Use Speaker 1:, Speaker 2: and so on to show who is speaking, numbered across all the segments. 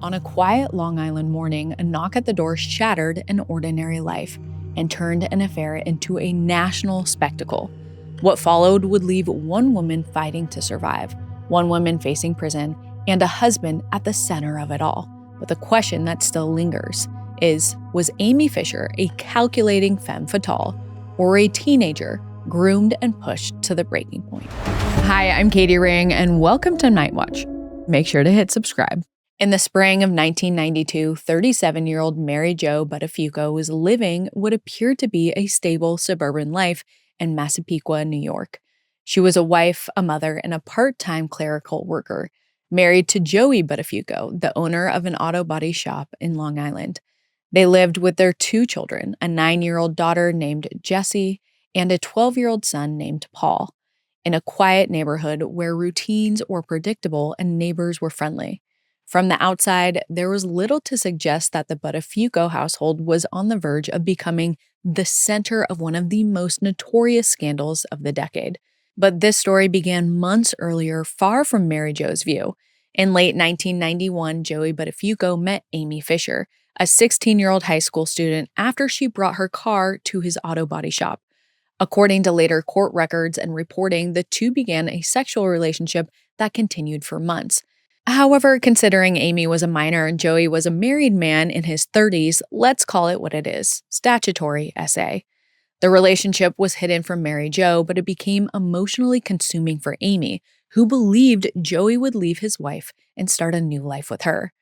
Speaker 1: On a quiet Long Island morning, a knock at the door shattered an ordinary life and turned an affair into a national spectacle. What followed would leave one woman fighting to survive, one woman facing prison, and a husband at the center of it all. But the question that still lingers is, was Amy Fisher a calculating femme fatale or a teenager groomed and pushed to the breaking point? Hi, I'm Katie Ring, and welcome to Night Watch. Make sure to hit subscribe. In the spring of 1992, 37-year-old Mary Jo Buttafuoco was living what appeared to be a stable suburban life in Massapequa, New York. She was a wife, a mother, and a part-time clerical worker, married to Joey Buttafuoco, the owner of an auto body shop in Long Island. They lived with their two children, a 9-year-old daughter named Jessie and a 12-year-old son named Paul, in a quiet neighborhood where routines were predictable and neighbors were friendly. From the outside, there was little to suggest that the Buttafuoco household was on the verge of becoming the center of one of the most notorious scandals of the decade. But this story began months earlier, far from Mary Jo's view. In late 1991, Joey Buttafuoco met Amy Fisher, a 16-year-old high school student, after she brought her car to his auto body shop. According to later court records and reporting, the two began a sexual relationship that continued for months. However, considering Amy was a minor and Joey was a married man in his 30s, let's call it what it is: statutory SA. The relationship was hidden from Mary Jo, but it became emotionally consuming for Amy, who believed Joey would leave his wife and start a new life with her.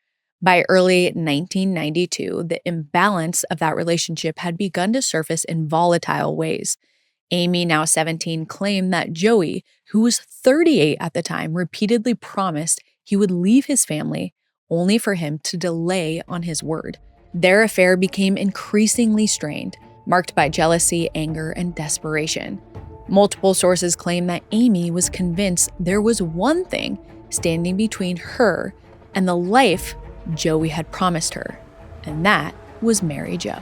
Speaker 1: By early 1992, the imbalance of that relationship had begun to surface in volatile ways. Amy, now 17, claimed that Joey, who was 38 at the time, repeatedly promised he would leave his family, only for him to delay on his word. Their affair became increasingly strained, marked by jealousy, anger, and desperation. Multiple sources claim that Amy was convinced there was one thing standing between her and the life Joey had promised her, and that was Mary Jo.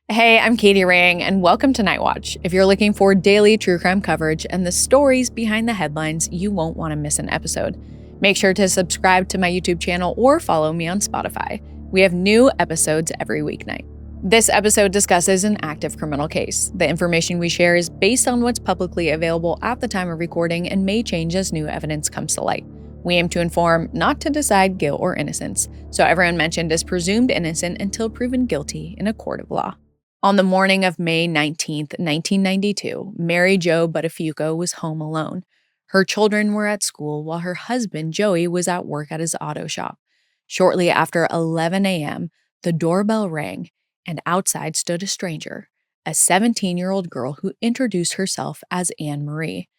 Speaker 1: Hey, I'm Katie Ring, and welcome to Night Watch. If you're looking for daily true crime coverage and the stories behind the headlines, you won't want to miss an episode. Make sure to subscribe to my YouTube channel or follow me on Spotify. We have new episodes every weeknight. This episode discusses an active criminal case. The information we share is based on what's publicly available at the time of recording and may change as new evidence comes to light. We aim to inform, not to decide guilt or innocence, so everyone mentioned is presumed innocent until proven guilty in a court of law. On the morning of May 19, 1992, Mary Jo Buttafuoco was home alone. Her children were at school while her husband, Joey, was at work at his auto shop. Shortly after 11 a.m., the doorbell rang, and outside stood a stranger, a 17-year-old girl who introduced herself as Anne Marie.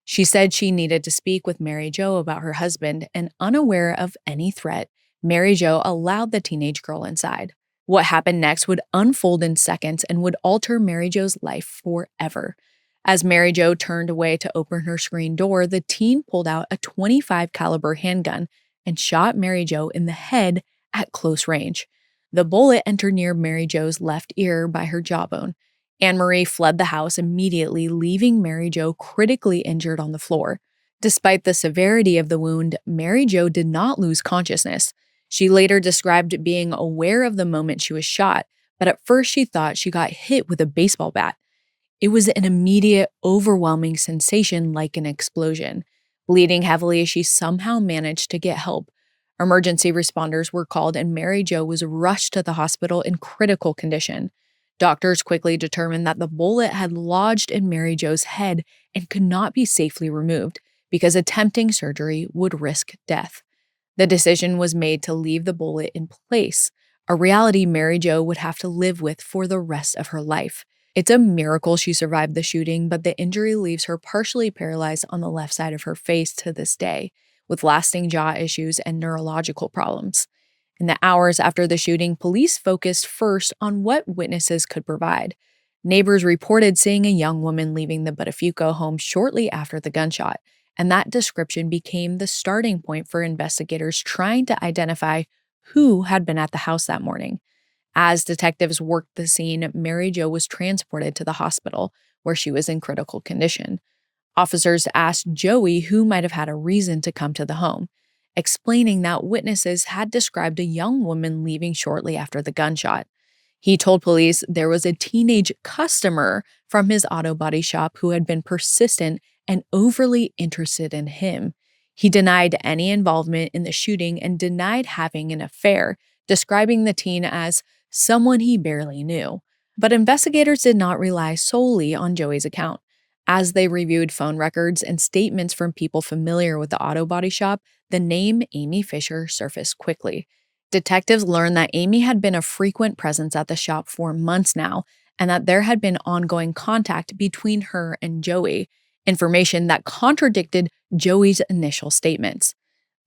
Speaker 1: She said she needed to speak with Mary Jo about her husband, and unaware of any threat, Mary Jo allowed the teenage girl inside. What happened next would unfold in seconds and would alter Mary Jo's life forever. As Mary Jo turned away to open her screen door, the teen pulled out a .25 caliber handgun and shot Mary Jo in the head at close range. The bullet entered near Mary Jo's left ear by her jawbone. Anne Marie fled the house immediately, leaving Mary Jo critically injured on the floor. Despite the severity of the wound, Mary Jo did not lose consciousness. She later described being aware of the moment she was shot, but at first she thought she got hit with a baseball bat. It was an immediate, overwhelming sensation like an explosion. Bleeding heavily, she somehow managed to get help. Emergency responders were called and Mary Jo was rushed to the hospital in critical condition. Doctors quickly determined that the bullet had lodged in Mary Jo's head and could not be safely removed because attempting surgery would risk death. The decision was made to leave the bullet in place, a reality Mary Jo would have to live with for the rest of her life. It's a miracle she survived the shooting, but the injury leaves her partially paralyzed on the left side of her face to this day, with lasting jaw issues and neurological problems. In the hours after the shooting, police focused first on what witnesses could provide. Neighbors reported seeing a young woman leaving the Buttafuoco home shortly after the gunshot, and that description became the starting point for investigators trying to identify who had been at the house that morning. As detectives worked the scene, Mary Jo was transported to the hospital, where she was in critical condition. Officers asked Joey who might have had a reason to come to the home, explaining that witnesses had described a young woman leaving shortly after the gunshot. He told police there was a teenage customer from his auto body shop who had been persistent and overly interested in him. He denied any involvement in the shooting and denied having an affair, describing the teen as someone he barely knew. But investigators did not rely solely on Joey's account. As they reviewed phone records and statements from people familiar with the auto body shop, the name Amy Fisher surfaced quickly. Detectives learned that Amy had been a frequent presence at the shop for months now, and that there had been ongoing contact between her and Joey, information that contradicted Joey's initial statements.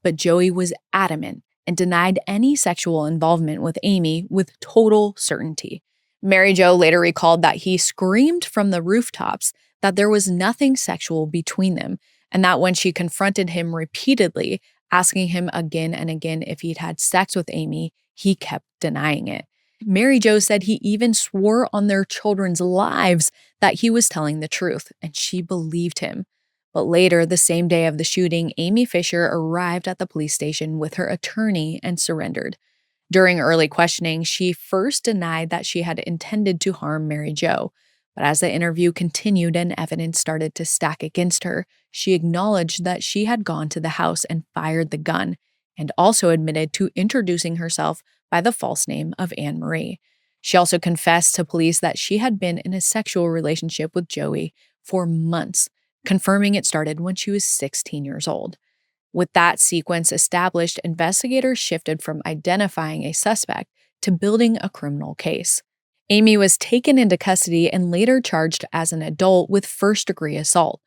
Speaker 1: But Joey was adamant and denied any sexual involvement with Amy with total certainty. Mary Jo later recalled that he screamed from the rooftops that there was nothing sexual between them, and that when she confronted him repeatedly, asking him again and again if he'd had sex with Amy, he kept denying it. Mary Jo said he even swore on their children's lives that he was telling the truth, and she believed him. But later, the same day of the shooting, Amy Fisher arrived at the police station with her attorney and surrendered. During early questioning, she first denied that she had intended to harm Mary Jo. But as the interview continued and evidence started to stack against her, she acknowledged that she had gone to the house and fired the gun, and also admitted to introducing herself by the false name of Anne Marie. She also confessed to police that she had been in a sexual relationship with Joey for months, confirming it started when she was 16 years old. With that sequence established, investigators shifted from identifying a suspect to building a criminal case. Amy was taken into custody and later charged as an adult with first-degree assault.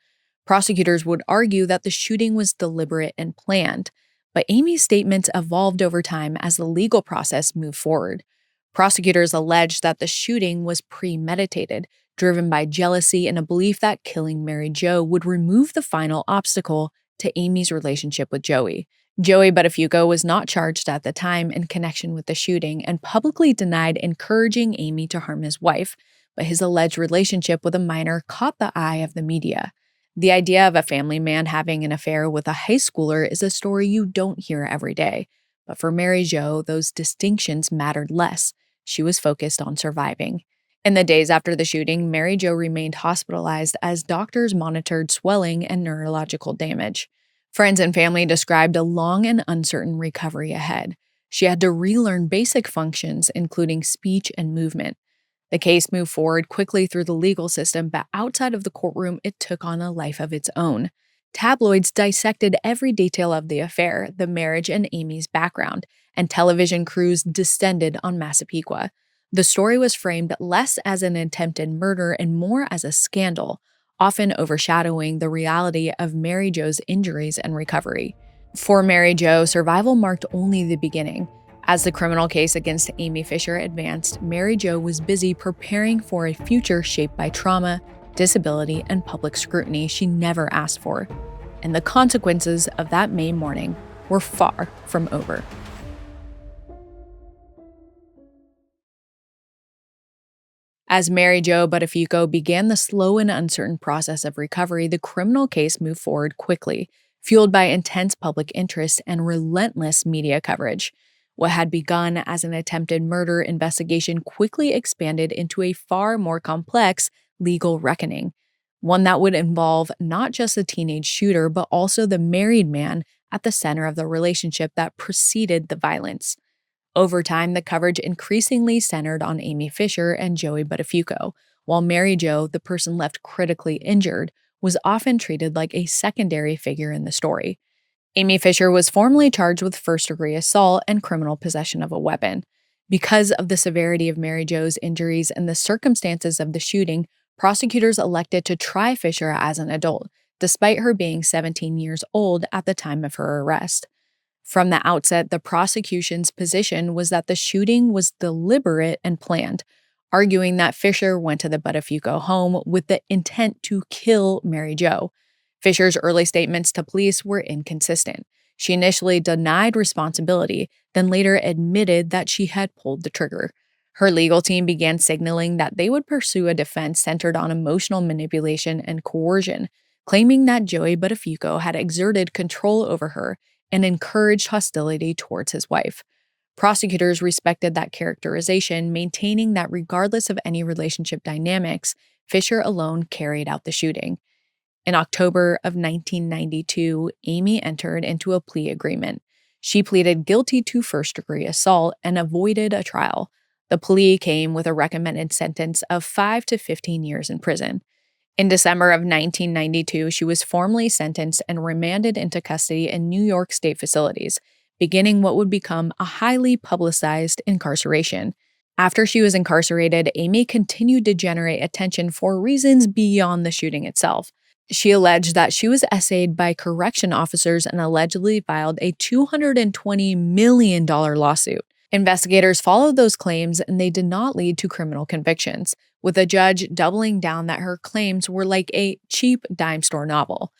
Speaker 1: Prosecutors would argue that the shooting was deliberate and planned, but Amy's statements evolved over time as the legal process moved forward. Prosecutors alleged that the shooting was premeditated, driven by jealousy and a belief that killing Mary Jo would remove the final obstacle to Amy's relationship with Joey. Joey Buttafuoco was not charged at the time in connection with the shooting and publicly denied encouraging Amy to harm his wife, but his alleged relationship with a minor caught the eye of the media. The idea of a family man having an affair with a high schooler is a story you don't hear every day, but for Mary Jo, those distinctions mattered less. She was focused on surviving. In the days after the shooting, Mary Jo remained hospitalized as doctors monitored swelling and neurological damage. Friends and family described a long and uncertain recovery ahead. She had to relearn basic functions, including speech and movement. The case moved forward quickly through the legal system, but outside of the courtroom, it took on a life of its own. Tabloids dissected every detail of the affair, the marriage, and Amy's background, and television crews descended on Massapequa. The story was framed less as an attempted murder and more as a scandal, often overshadowing the reality of Mary Jo's injuries and recovery. For Mary Jo, survival marked only the beginning. As the criminal case against Amy Fisher advanced, Mary Jo was busy preparing for a future shaped by trauma, disability, and public scrutiny she never asked for. And the consequences of that May morning were far from over. As Mary Jo Buttafuoco began the slow and uncertain process of recovery, the criminal case moved forward quickly, fueled by intense public interest and relentless media coverage. What had begun as an attempted murder investigation quickly expanded into a far more complex legal reckoning, one that would involve not just the teenage shooter, but also the married man at the center of the relationship that preceded the violence. Over time, the coverage increasingly centered on Amy Fisher and Joey Buttafuoco, while Mary Jo, the person left critically injured, was often treated like a secondary figure in the story. Amy Fisher was formally charged with first-degree assault and criminal possession of a weapon. Because of the severity of Mary Jo's injuries and the circumstances of the shooting, prosecutors elected to try Fisher as an adult, despite her being 17 years old at the time of her arrest. From the outset, the prosecution's position was that the shooting was deliberate and planned, arguing that Fisher went to the Buttafuoco home with the intent to kill Mary Jo. Fisher's early statements to police were inconsistent. She initially denied responsibility, then later admitted that she had pulled the trigger. Her legal team began signaling that they would pursue a defense centered on emotional manipulation and coercion, claiming that Joey Buttafuoco had exerted control over her and encouraged hostility towards his wife. Prosecutors respected that characterization, maintaining that regardless of any relationship dynamics, Fisher alone carried out the shooting. In October of 1992, Amy entered into a plea agreement. She pleaded guilty to first-degree assault and avoided a trial. The plea came with a recommended sentence of 5 to 15 years in prison. In December of 1992, she was formally sentenced and remanded into custody in New York State facilities, beginning what would become a highly publicized incarceration. After she was incarcerated, Amy continued to generate attention for reasons beyond the shooting itself. She alleged that she was essayed by correction officers and allegedly filed a $220 million lawsuit. Investigators followed those claims, and they did not lead to criminal convictions, with a judge doubling down that her claims were like a cheap dime store novel.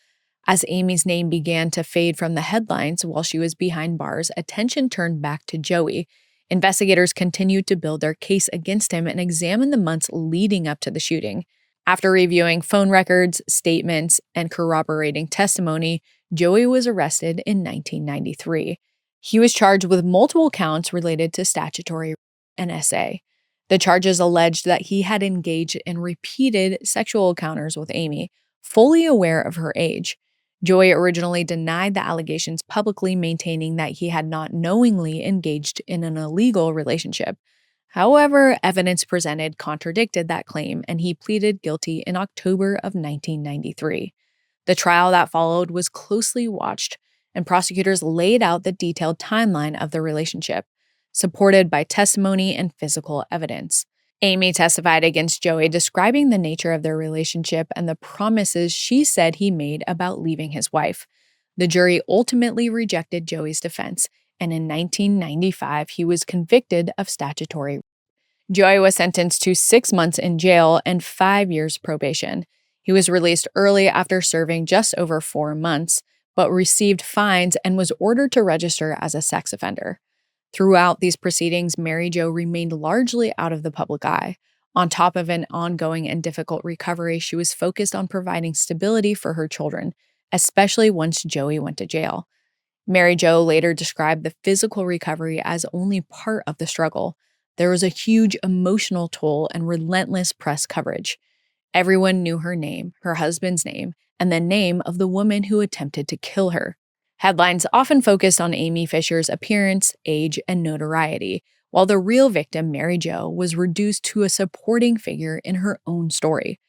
Speaker 1: As Amy's name began to fade from the headlines while she was behind bars, attention turned back to Joey. Investigators continued to build their case against him and examine the months leading up to the shooting. After reviewing phone records, statements, and corroborating testimony, Joey was arrested in 1993. He was charged with multiple counts related to statutory NSA. The charges alleged that he had engaged in repeated sexual encounters with Amy, fully aware of her age. Joey originally denied the allegations publicly, maintaining that he had not knowingly engaged in an illegal relationship. However, evidence presented contradicted that claim, and he pleaded guilty in October of 1993. The trial that followed was closely watched, and prosecutors laid out the detailed timeline of the relationship, supported by testimony and physical evidence. Amy testified against Joey, describing the nature of their relationship and the promises she said he made about leaving his wife. The jury ultimately rejected Joey's defense, and in 1995, he was convicted of statutory rape. Joey was sentenced to 6 months in jail and 5 years probation. He was released early after serving just over 4 months, but received fines and was ordered to register as a sex offender. Throughout these proceedings, Mary Jo remained largely out of the public eye. On top of an ongoing and difficult recovery, she was focused on providing stability for her children, especially once Joey went to jail. Mary Jo later described the physical recovery as only part of the struggle. There was a huge emotional toll and relentless press coverage. Everyone knew her name, her husband's name, and the name of the woman who attempted to kill her. Headlines often focused on Amy Fisher's appearance, age, and notoriety, while the real victim, Mary Jo, was reduced to a supporting figure in her own story.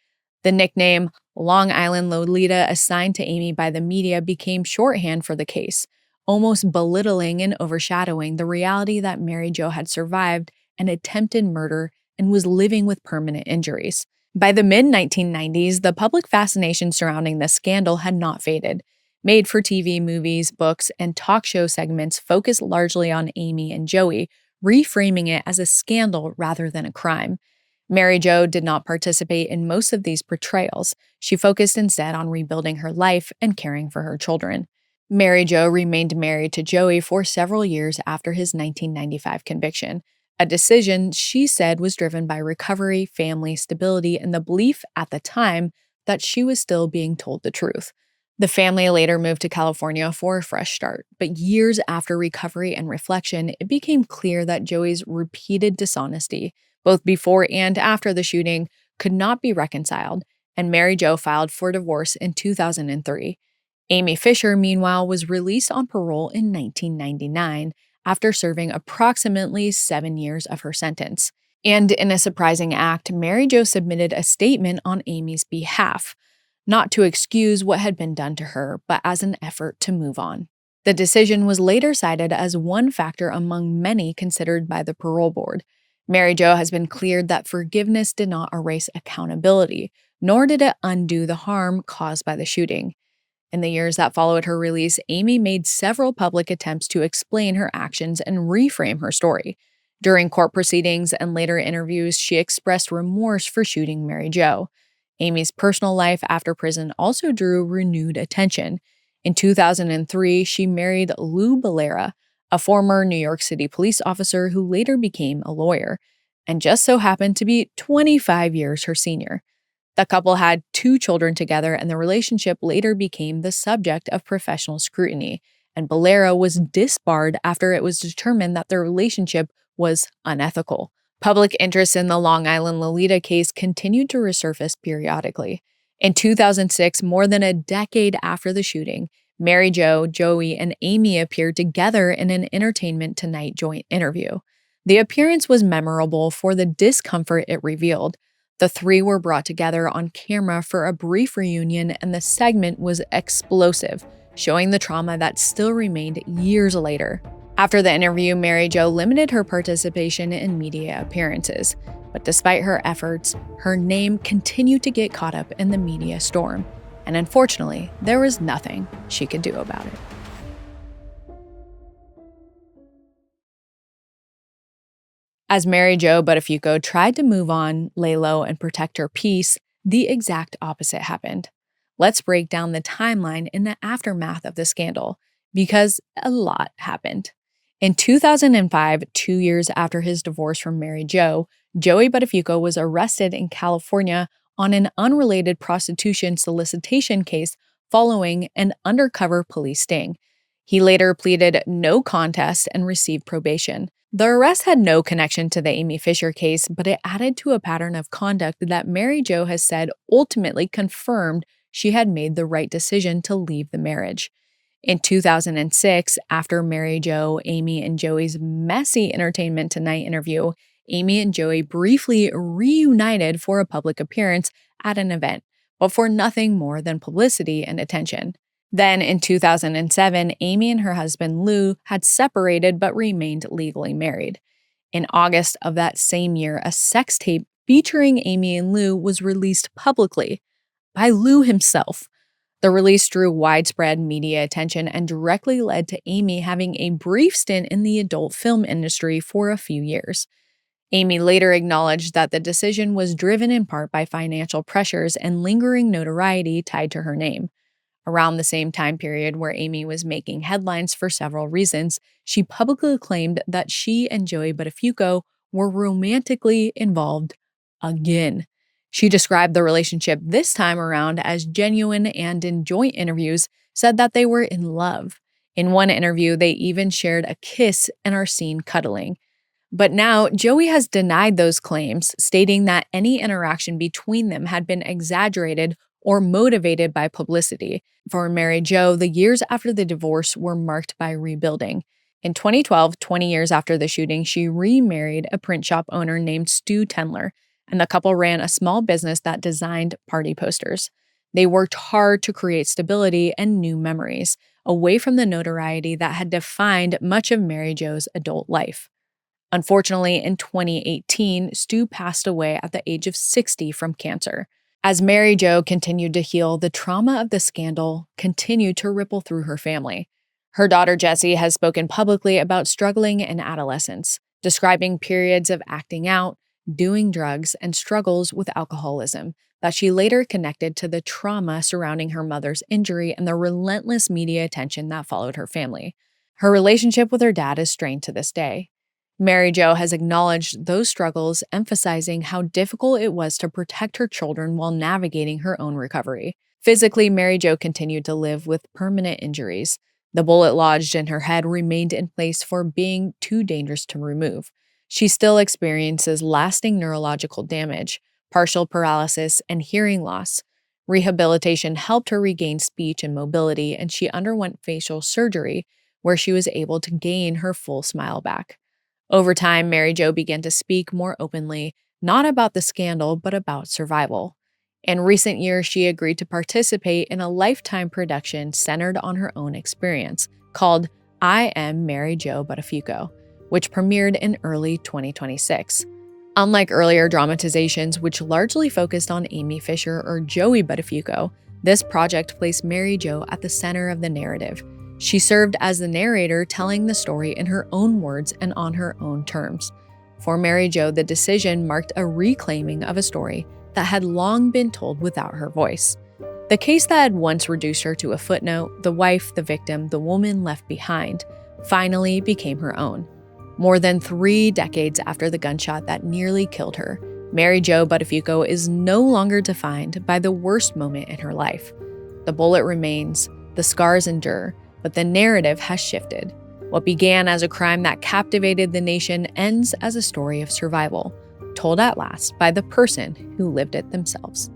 Speaker 1: The nickname Long Island Lolita assigned to Amy by the media became shorthand for the case, almost belittling and overshadowing the reality that Mary Jo had survived an attempted murder and was living with permanent injuries. By the mid-1990s, the public fascination surrounding this scandal had not faded. Made-for-TV movies, books, and talk show segments focused largely on Amy and Joey, reframing it as a scandal rather than a crime. Mary Jo did not participate in most of these portrayals. She focused instead on rebuilding her life and caring for her children. Mary Jo remained married to Joey for several years after his 1995 conviction, a decision she said was driven by recovery, family stability, and the belief at the time that she was still being told the truth. The family later moved to California for a fresh start, but years after recovery and reflection, it became clear that Joey's repeated dishonesty, both before and after the shooting, could not be reconciled, and Mary Jo filed for divorce in 2003. Amy Fisher, meanwhile, was released on parole in 1999 after serving approximately 7 years of her sentence. And in a surprising act, Mary Jo submitted a statement on Amy's behalf, not to excuse what had been done to her, but as an effort to move on. The decision was later cited as one factor among many considered by the parole board. Mary Jo has been cleared that forgiveness did not erase accountability, nor did it undo the harm caused by the shooting. In the years that followed her release, Amy made several public attempts to explain her actions and reframe her story. During court proceedings and later interviews, she expressed remorse for shooting Mary Jo. Amy's personal life after prison also drew renewed attention. In 2003, she married Lou Bellera, a former New York City police officer who later became a lawyer, and just so happened to be 25 years her senior. The couple had 2 children together, and the relationship later became the subject of professional scrutiny, and Bolero was disbarred after it was determined that their relationship was unethical. Public interest in the Long Island Lolita case continued to resurface periodically. In 2006, more than a decade after the shooting, Mary Jo, Joey, and Amy appeared together in an Entertainment Tonight joint interview. The appearance was memorable for the discomfort it revealed. The 3 were brought together on camera for a brief reunion, and the segment was explosive, showing the trauma that still remained years later. After the interview, Mary Jo limited her participation in media appearances, but despite her efforts, her name continued to get caught up in the media storm, and unfortunately, there was nothing she could do about it. As Mary Jo Buttafuoco tried to move on, lay low, and protect her peace, the exact opposite happened. Let's break down the timeline in the aftermath of the scandal, because a lot happened. In 2005, 2 years after his divorce from Mary Jo, Joey Buttafuoco was arrested in California on an unrelated prostitution solicitation case following an undercover police sting. He later pleaded no contest and received probation. The arrest had no connection to the Amy Fisher case, but it added to a pattern of conduct that Mary Jo has said ultimately confirmed she had made the right decision to leave the marriage. In 2006, after Mary Jo, Amy, and Joey's messy Entertainment Tonight interview, Amy and Joey briefly reunited for a public appearance at an event, but for nothing more than publicity and attention. Then, in 2007, Amy and her husband Lou had separated but remained legally married. In August of that same year, a sex tape featuring Amy and Lou was released publicly by Lou himself. The release drew widespread media attention and directly led to Amy having a brief stint in the adult film industry for a few years. Amy later acknowledged that the decision was driven in part by financial pressures and lingering notoriety tied to her name. Around the same time period where Amy was making headlines for several reasons, she publicly claimed that she and Joey Buttafuoco were romantically involved again. She described the relationship this time around as genuine and in joint interviews said that they were in love. In one interview, they even shared a kiss and are seen cuddling. But now, Joey has denied those claims, stating that any interaction between them had been exaggerated or motivated by publicity. For Mary Jo, the years after the divorce were marked by rebuilding. In 2012, 20 years after the shooting, she remarried a print shop owner named Stu Tendler, and the couple ran a small business that designed party posters. They worked hard to create stability and new memories, away from the notoriety that had defined much of Mary Jo's adult life. Unfortunately, in 2018, Stu passed away at the age of 60 from cancer. As Mary Jo continued to heal, the trauma of the scandal continued to ripple through her family. Her daughter Jessie has spoken publicly about struggling in adolescence, describing periods of acting out, doing drugs, and struggles with alcoholism that she later connected to the trauma surrounding her mother's injury and the relentless media attention that followed her family. Her relationship with her dad is strained to this day. Mary Jo has acknowledged those struggles, emphasizing how difficult it was to protect her children while navigating her own recovery. Physically, Mary Jo continued to live with permanent injuries. The bullet lodged in her head remained in place for being too dangerous to remove. She still experiences lasting neurological damage, partial paralysis, and hearing loss. Rehabilitation helped her regain speech and mobility, and she underwent facial surgery, where she was able to gain her full smile back. Over time, Mary Jo began to speak more openly, not about the scandal, but about survival. In recent years, she agreed to participate in a Lifetime production centered on her own experience, called I Am Mary Jo Buttafuoco, which premiered in early 2026. Unlike earlier dramatizations, which largely focused on Amy Fisher or Joey Buttafuoco, this project placed Mary Jo at the center of the narrative. She served as the narrator, telling the story in her own words and on her own terms. For Mary Jo, the decision marked a reclaiming of a story that had long been told without her voice. The case that had once reduced her to a footnote, the wife, the victim, the woman left behind, finally became her own. More than 3 decades after the gunshot that nearly killed her, Mary Jo Buttafuoco is no longer defined by the worst moment in her life. The bullet remains, the scars endure, but the narrative has shifted. What began as a crime that captivated the nation ends as a story of survival, told at last by the person who lived it themselves.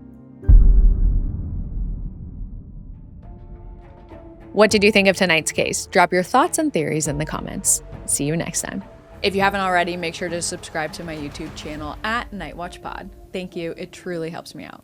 Speaker 1: What did you think of tonight's case? Drop your thoughts and theories in the comments. See you next time. If you haven't already, make sure to subscribe to my YouTube channel at Nightwatch Pod. Thank you. It truly helps me out.